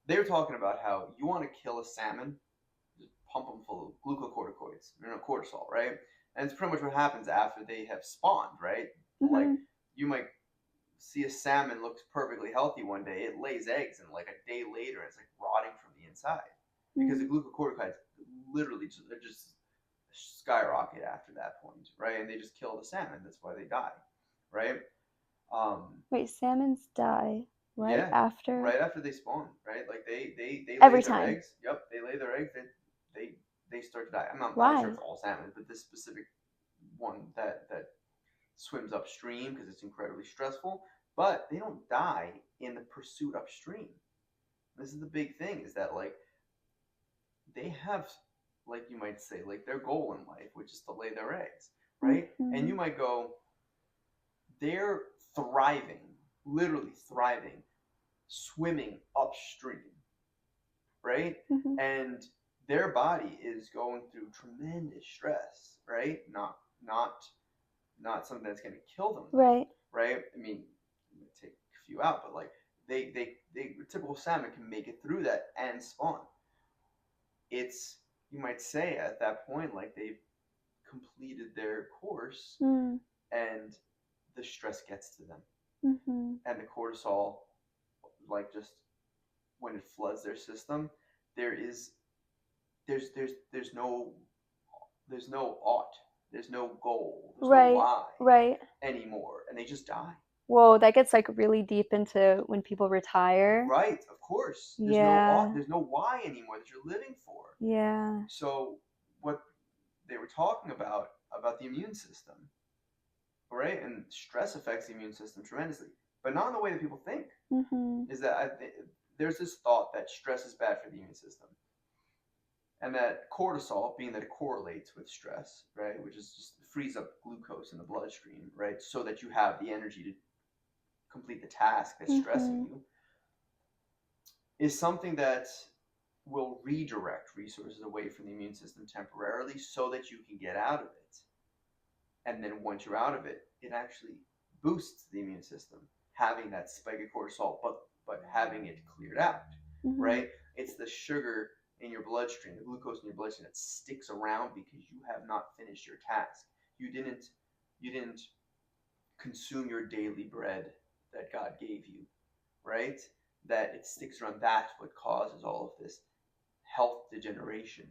they were talking about how you want to kill a salmon, just pump them full of glucocorticoids, cortisol, right? And it's pretty much what happens after they have spawned, right? Like Mm-hmm. you might see a salmon looks perfectly healthy one day, it lays eggs, and like a day later, it's like rotting from the inside because the Mm. glucocorticoids literally just skyrocket after that point, right? And they just kill the salmon. That's why they die, right? Wait, salmons die right Yeah, after right after they spawn, right? Like they lay every their time. eggs. Yep, they lay their eggs. They they start to die. I'm not sure if Why? it's all salmon, but this specific one that swims upstream because it's incredibly stressful. But they don't die in the pursuit upstream. This is the big thing: is that like they have, like you might say, like their goal in life, which is to lay their eggs, right? And Mm-hmm. you might go, they're thriving, literally thriving, swimming upstream, right? Mm-hmm. And their body is going through tremendous stress, right? Not not something that's going to kill them though, Right. right? I mean, take a few out, but like they a typical salmon can make it through that and spawn. It's, you might say at that point like they've completed their course, Mm. and the stress gets to them, Mm-hmm. and the cortisol, like just when it floods their system, there is there's no ought, there's no goal, there's no Right. why Right. anymore, and they just die. Whoa, that gets like really deep into when people retire. Right, of course. There's no ought, Yeah. there's no why anymore that you're living for. Yeah. So what they were talking about the immune system, right? And stress affects the immune system tremendously, but not in the way that people think. Mm-hmm. Is that there's this thought that stress is bad for the immune system, and that cortisol, being that it correlates with stress, right, which is just frees up glucose in the bloodstream, right, so that you have the energy to complete the task that's stressing Mm-hmm. you, is something that will redirect resources away from the immune system temporarily so that you can get out of it. And then once you're out of it, it actually boosts the immune system, having that spike of cortisol, but having it cleared out, Mm-hmm. right? It's the sugar in your bloodstream, the glucose in your bloodstream that sticks around because you have not finished your task. You didn't consume your daily bread that God gave you, right? That it sticks around. That's what causes all of this health degeneration